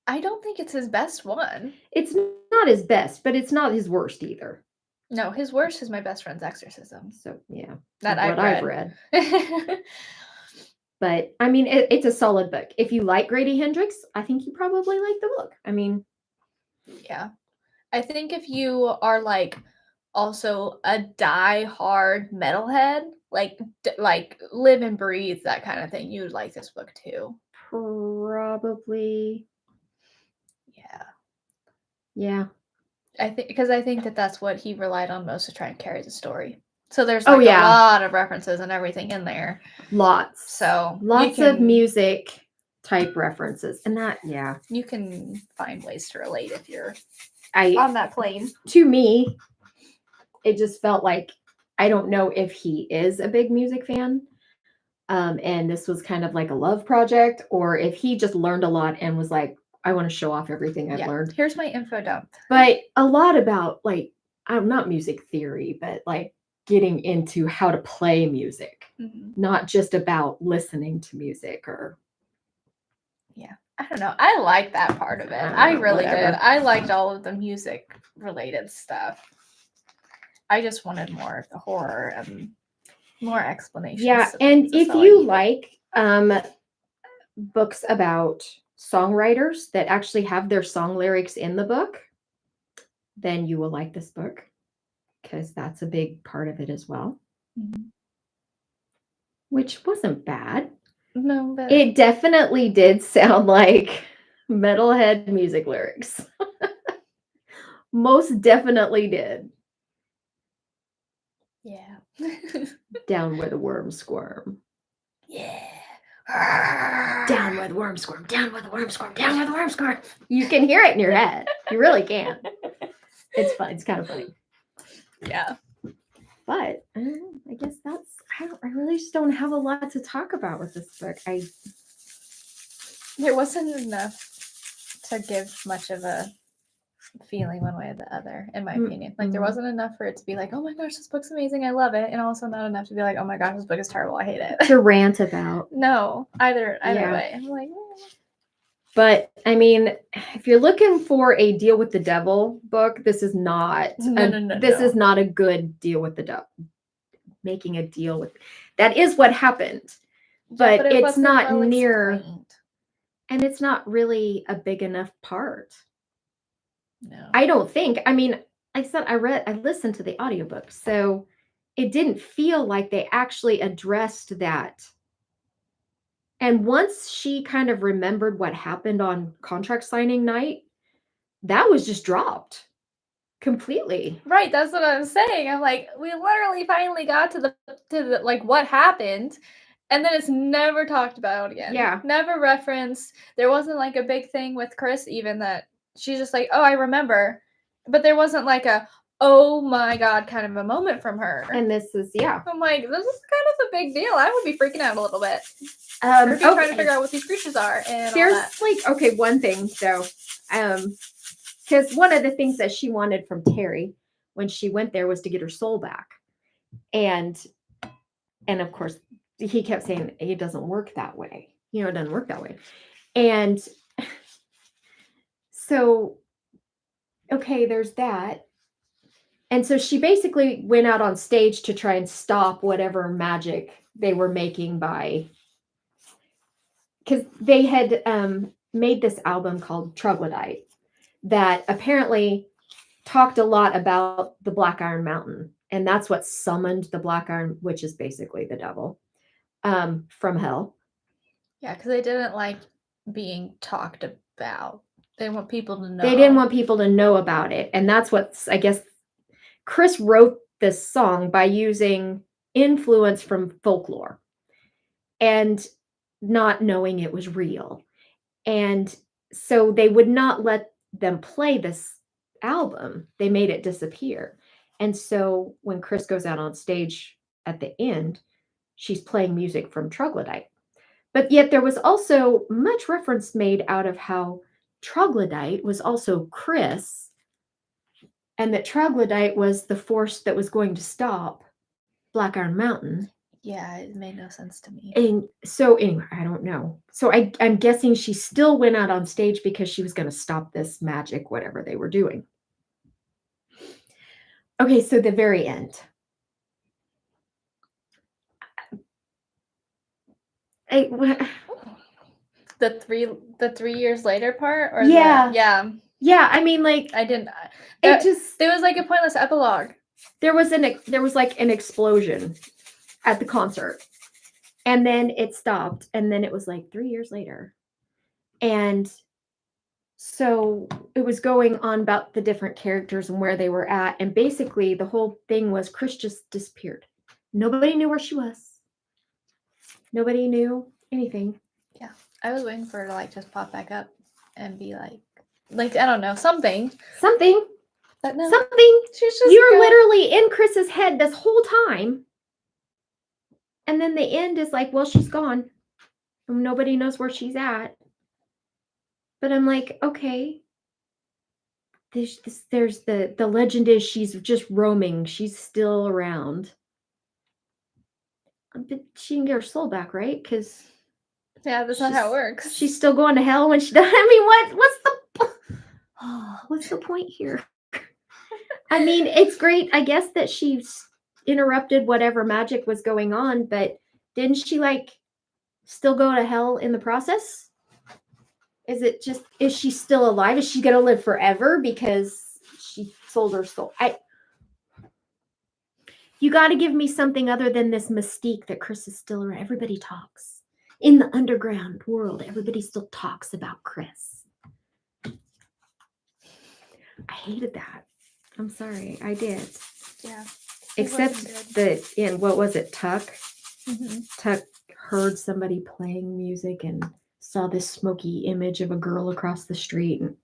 I don't think it's his best one. It's not his best, but it's not his worst either. No, his worst is My Best Friend's Exorcism. So yeah, that I've read. But I mean, it's a solid book. If you like Grady Hendrix, I think you probably like the book. I mean, yeah, I think if you are like also a die-hard metalhead, like live and breathe that kind of thing, you would like this book too. Probably. Yeah. I think that that's what he relied on most to try and carry the story. So there's like a lot of references and everything in there. Lots. So lots of music type references. And that, you can find ways to relate if you're on that plane. To me, it just felt like, I don't know if he is a big music fan. And this was kind of like a love project, or if he just learned a lot and was like, I want to show off everything I've learned. Here's my info dump. But a lot about like, I'm not music theory, but like getting into how to play music, not just about listening to music or. Yeah, I don't know. I like that part of it. I really did. I liked all of the music related stuff. I just wanted more of the horror and more explanations. Yeah, and if you like books about songwriters that actually have their song lyrics in the book, then you will like this book, because that's a big part of it as well. Which wasn't bad. No, but it definitely did sound like metalhead music lyrics. Most definitely did. Yeah. Down where the worms squirm. Yeah. Down where the worms squirm. Down where the worms squirm. Down where the worms squirm. You can hear it in your head. You really can. It's fun. It's kind of funny. Yeah. But I guess I really just don't have a lot to talk about with this book. There wasn't enough to give much of a feeling one way or the other, in my opinion. Like, there wasn't enough for it to be like, oh my gosh, this book's amazing, I love it, and also not enough to be like, oh my gosh, this book is terrible, I hate it. To rant about. No, either way. I'm like, But I mean, if you're looking for a deal with the devil book, this is not. This is not a good deal with the devil. Making a deal with that is what happened, but it's not near, and it's not really a big enough part. No, I don't think. I mean, I said I listened to the audiobook, so it didn't feel like they actually addressed that. And once she kind of remembered what happened on contract signing night, that was just dropped completely. Right, that's what I'm saying. I'm like, we literally finally got to the like what happened, and then it's never talked about again. Yeah. Never referenced. There wasn't like a big thing with Chris even that she's just like, oh, I remember. But there wasn't like a, oh my God, kind of a moment from her. And this is, I'm like, this is kind of a big deal. I would be freaking out a little bit. Trying to figure out what these creatures are. And there's one thing though. Because one of the things that she wanted from Terry when she went there was to get her soul back. And of course, he kept saying it doesn't work that way. You know, it doesn't work that way. And so, okay, there's that. And so she basically went out on stage to try and stop whatever magic they were making by, because they had made this album called Troglodyte that apparently talked a lot about the Black Iron Mountain. And that's what summoned the Black Iron, which is basically the devil, from hell. Yeah, because they didn't like being talked about. They want people to know. They didn't want people to know about it. And that's what, I guess, Chris wrote this song by using influence from folklore and not knowing it was real. And so they would not let them play this album. They made it disappear. And so when Chris goes out on stage at the end, she's playing music from Troglodyte. But yet there was also much reference made out of how Troglodyte was also Chris, and that Troglodyte was the force that was going to stop Black Iron Mountain. Yeah, it made no sense to me. And so anyway, I don't know. So I'm guessing she still went out on stage because she was going to stop this magic, whatever they were doing. Okay, so the very end. The 3 years later part, or Yeah. yeah. I mean, like, I didn't. it just, There was like a pointless epilogue. there was like an explosion at the concert, and then it stopped, and then it was like 3 years later, and so it was going on about the different characters and where they were at, and basically the whole thing was Chris just disappeared. Nobody knew where she was. Nobody knew anything. Yeah, I was waiting for her to like just pop back up and be like I don't know, something. But no, Something. she's just You're literally in Chris's head this whole time. And then the end is like, well, she's gone. Nobody knows where she's at. But I'm like, okay. There's the legend is she's just roaming. She's still around. But she can get her soul back, right? Because yeah, that's not how it works. she's still going to hell when she does. I mean, what's the point here? I mean, it's great, I guess, that she's interrupted whatever magic was going on, but didn't she like still go to hell in the process? Is she still alive? Is she gonna live forever because she sold her soul? You got to give me something other than this mystique that Chris is still around. Everybody talks in the underground world. Everybody still talks about Chris. I hated that. I'm sorry, I did. Yeah. Except that in, what was it, Tuck? Mm-hmm. Tuck heard somebody playing music and saw this smoky image of a girl across the street. And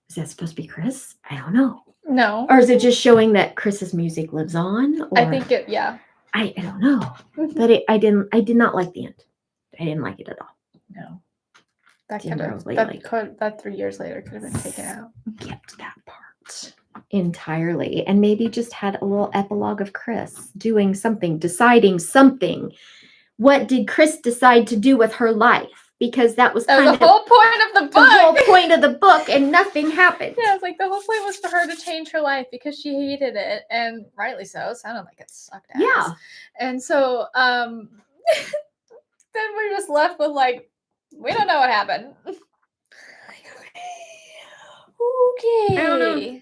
is that supposed to be Chris? I don't know. No. Or is it just showing that Chris's music lives on? Or, I think it, yeah. I don't know. But I did not like the end. I didn't like it at all. No. That that 3 years later could have been taken out. Kept that part entirely, and maybe just had a little epilogue of Chris doing something, deciding something. What did Chris decide to do with her life? Because that was kind of the whole point of the book. The whole point of the book, and nothing happened. Yeah, it's like the whole point was for her to change her life because she hated it, and rightly so. It sounded like it sucked ass. Yeah. And so then we're just left with like, we don't know what happened. Okay. I don't know.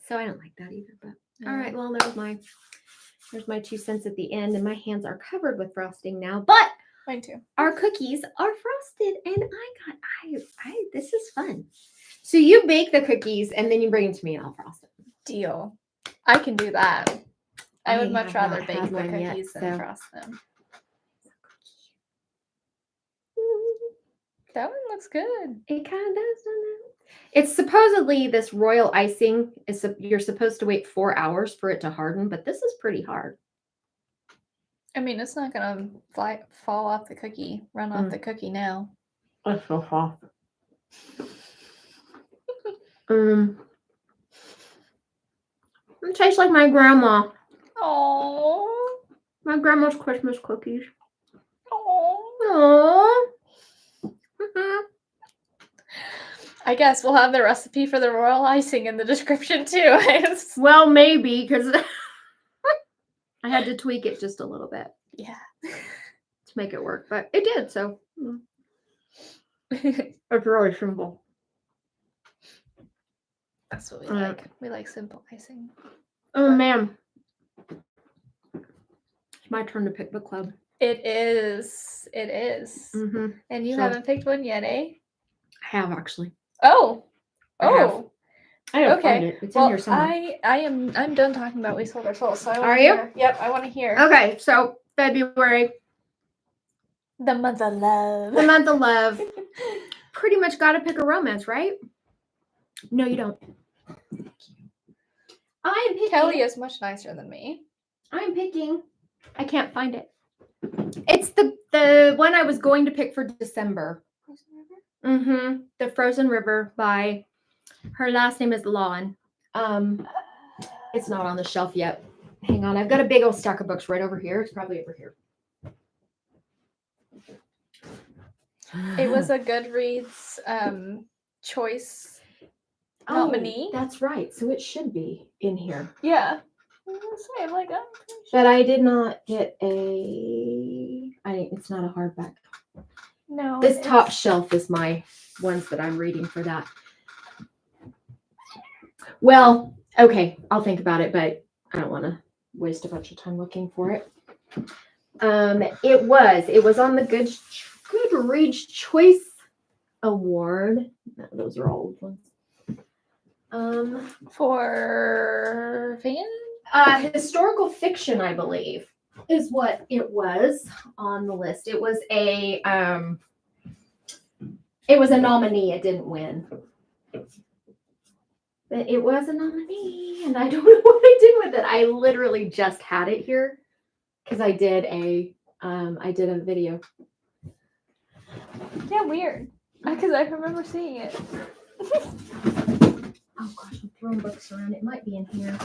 So I don't like that either, but all right, well, there's my 2 cents at the end, and my hands are covered with frosting now, but mine too. Our cookies are frosted, and this is fun. So you bake the cookies and then you bring them to me and I'll frost them. Deal. I can do that. I would much rather bake the mine cookies yet, than so. frost them. That one looks good. It kind of does, doesn't it? It's supposedly this royal icing is you're supposed to wait 4 hours for it to harden, but this is pretty hard. I mean, it's not gonna fall off the cookie, run off the cookie now. That's so soft. It tastes like my grandma. Oh, My grandma's Christmas cookies. Oh. Aww. I guess we'll have the recipe for the royal icing in the description too. Well, maybe, because I had to tweak it just a little bit Yeah. to make it work, but it did, so it's really simple. That's what we like. We like simple icing. Oh, man. It's my turn to pick book club. It is. It is. Mm-hmm. And you So- haven't picked one yet, eh? I have, actually. Oh. I have. Oh. I don't Okay. find it. It's in Well, here somewhere. I'm done talking about We Sold Our Souls. So I want Are to you? hear. Yep, I want to hear. Okay, so February, The month of love. the month of love. Pretty much got to pick a romance, right? No, you don't. I'm picking. Kelly is much nicer than me. I'm picking. I can't find it. It's the one I was going to pick for December. Mm-hmm. The Frozen River by, her last name is Lawn. It's not on the shelf yet. Hang on, I've got a big old stack of books right over here. It's probably over here. It was a Goodreads choice nominee. Oh, that's right. So it should be in here. Yeah. I was gonna say, I'm like, I'm pretty sure. But I did not get it's not a hardback. No. This it's- top shelf is my ones that I'm reading for that. Well, okay, I'll think about it, but I don't want to waste a bunch of time looking for it. It was on the Goodreads Choice Award. No, those are all old ones. For fan? Historical fiction, I believe, is what it was on the list. It was a nominee. It didn't win. But it was a nominee, and I don't know what I did with it. I literally just had it here because I did a video. Yeah, weird. Because I remember seeing it. Oh gosh, I'm throwing books around. It might be in here.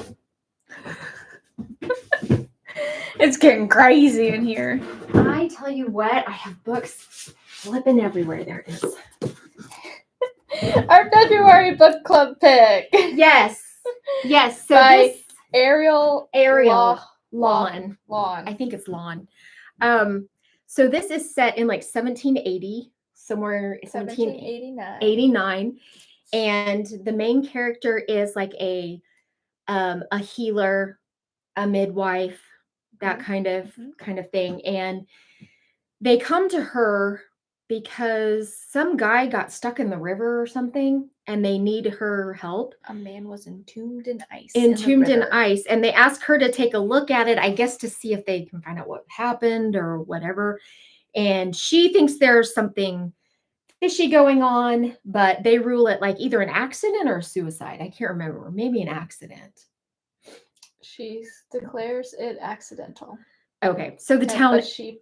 It's getting crazy in here. I tell you what, I have books flipping everywhere. There it is. Our February book club pick. Yes. Yes. So By this Ariel Lawn. Lawn. I think it's Lawn. So this is set in like 1780, somewhere 1789. 1789. And the main character is like a healer, a midwife, that kind of thing. And they come to her because some guy got stuck in the river or something, and they need her help. A man was entombed in ice. Entombed in river. ice, and they ask her to take a look at it, I guess, to see if they can find out what happened or whatever. And she thinks there's something fishy going on, but they rule it like either an accident or a suicide. I can't remember. Maybe an accident. She declares it accidental. Okay, so the town. But she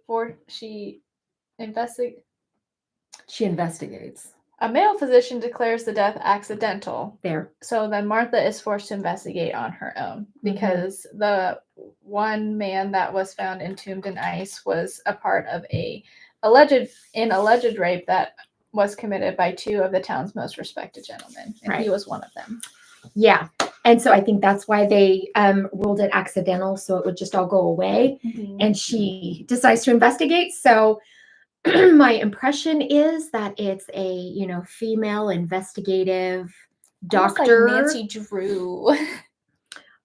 investigates. She investigates. A male physician declares the death accidental. There. So then Martha is forced to investigate on her own because the one man that was found entombed in ice was a part of a alleged rape that was committed by two of the town's most respected gentlemen, and he was one of them. Yeah, and so I think that's why they ruled it accidental, so it would just all go away. And she decides to investigate. So my impression is that it's a female investigative doctor, like Nancy Drew,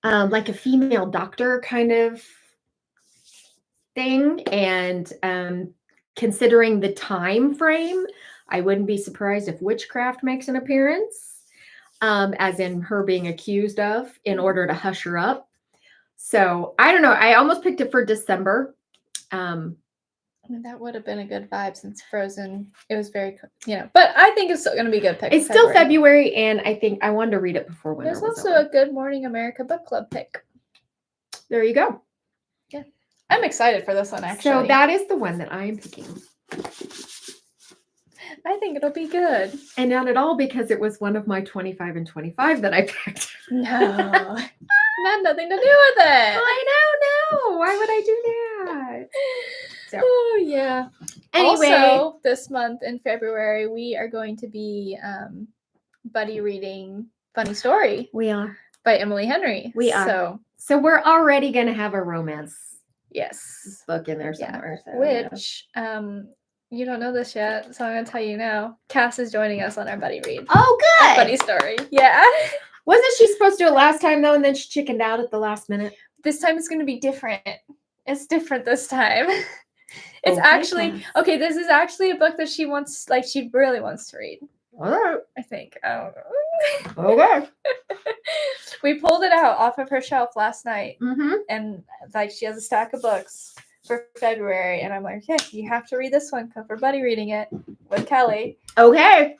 like a female doctor kind of thing. And considering the time frame, I wouldn't be surprised if witchcraft makes an appearance, as in her being accused of in order to hush her up. So I don't know. I almost picked it for December. I mean, that would have been a good vibe since Frozen. It was very, but I think it's still going to be a good pick. It's still February, and I think I wanted to read it before winter. There's also a Good Morning America book club pick. There you go. Yeah, I'm excited for this one actually. So that is the one that I am picking. I think it'll be good. And not at all because it was one of my 25 and 25 that I picked. No, had nothing to do with it. I know. Why would I do that? right. So Oh yeah. anyway, Also, this month in February, we are going to be buddy reading Funny Story we are. by Emily Henry. We are. So we're already gonna have a romance Yes. book in there Yeah. somewhere. So, Which you don't know this yet, so I'm gonna tell you now. Cass is joining us on our buddy read. Oh, good. Funny Story. Yeah. Wasn't she supposed to do it last time though, and then she chickened out at the last minute? This time it's gonna be different. It's different this time. It's Okay, actually Cass. okay. This is actually a book that she wants, like, she really wants to read. All right. I think. I don't know. Okay. We pulled it out off of her shelf last night, Mm-hmm. and like she has a stack of books for February, and I'm like, yeah, you have to read this one because we're buddy reading it with Kelly. Okay.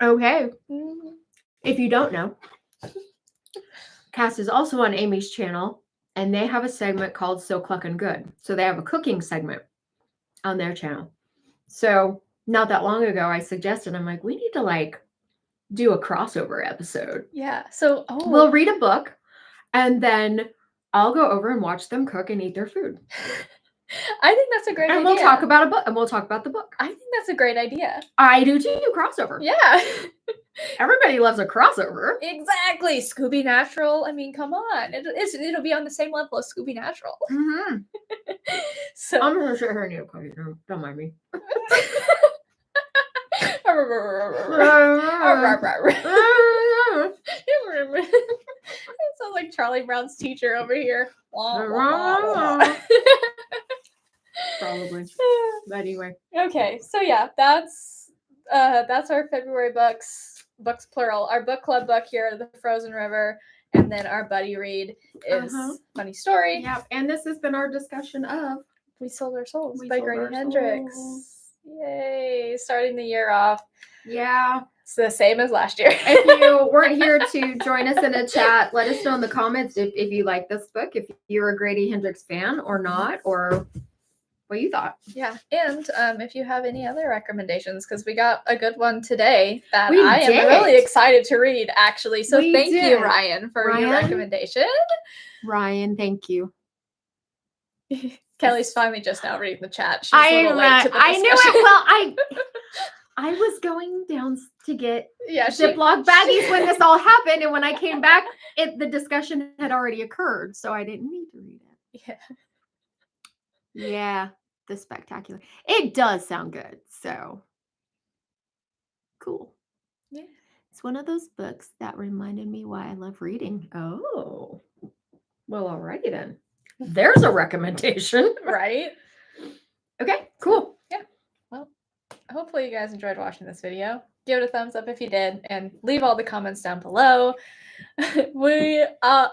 Okay. Mhm. If you don't know, Cass is also on Amy's channel, and they have a segment called So Cluckin' Good. So they have a cooking segment on their channel. So not that long ago, I suggested, I'm like, we need to like do a crossover episode. Yeah. So We'll read a book, and then I'll go over and watch them cook and eat their food. I think that's a great idea. And we'll talk about a book, and we'll talk about the book. I think that's a great idea. I do too. Crossover. Yeah. Everybody loves a crossover. Exactly. Scooby Natural. I mean, come on. It'll be on the same level as Scooby Natural. Mm-hmm. So I'm gonna show her a new cookie. Don't mind me. It sounds like Charlie Brown's teacher over here. Probably. But anyway. Okay, so yeah, that's our February books plural. Our book club book here, The Frozen River, and then our buddy read is Funny Story. Yep. And this has been our discussion of We Sold Our Souls We by Sold Grady Our Hendrix. Souls. Yay! Starting the year off. Yeah. It's the same as last year. If you weren't here to join us in a chat, let us know in the comments if you like this book, if you're a Grady Hendrix fan or not, or what you thought. Yeah, and if you have any other recommendations, because we got a good one today that We I am did. really excited to read, actually. So We thank you, did. Ryan, for your Ryan? recommendation. Ryan, thank you. Kelly's finally just now reading the chat. She's a little late to the I knew discussion. it. Well, I was going down to get Yeah, Ziploc baggies when this all happened, and when I came back, the discussion had already occurred, so I didn't need to read it. Yeah. Yeah, the spectacular. It does sound good, so cool. Yeah. It's one of those books that reminded me why I love reading. Oh, well, alrighty then. There's a recommendation. Right? Okay, cool. Hopefully you guys enjoyed watching this video. Give it a thumbs up if you did, and leave all the comments down below. Wow,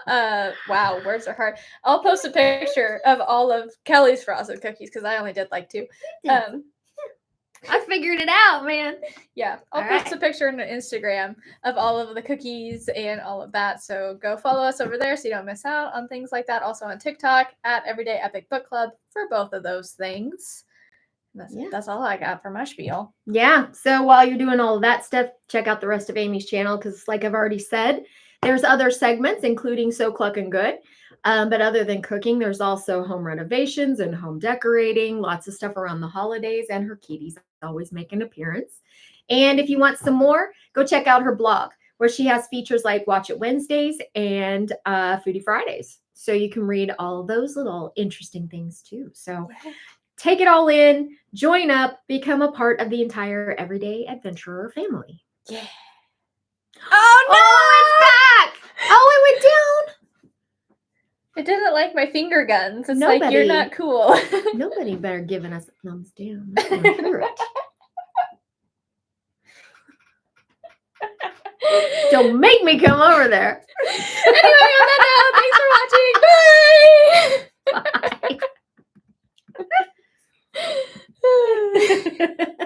words are hard. I'll post a picture of all of Kelly's frosted cookies because I only did like 2. I figured it out, man. Yeah, I'll All post right. a picture on Instagram of all of the cookies and all of that. So go follow us over there so you don't miss out on things like that. Also on TikTok at Everyday Epic Book Club for both of those things. That's all I got for my spiel. Yeah. So while you're doing all of that stuff, check out the rest of Amy's channel because, like I've already said, there's other segments, including So Cluckin' Good. But other than cooking, there's also home renovations and home decorating, lots of stuff around the holidays, and her kitties always make an appearance. And if you want some more, go check out her blog where she has features like Watch It Wednesdays and Foodie Fridays. So you can read all those little interesting things too. So take it all in, join up, become a part of the entire Everyday Adventurer family. Yeah. Oh no, it's back! Oh, it went down. It didn't like my finger guns. It's like, you're not cool. Nobody better giving us a thumbs down. That's gonna hurt. Don't make me come over there. Anyway, on that note, thanks for watching. Bye. Bye.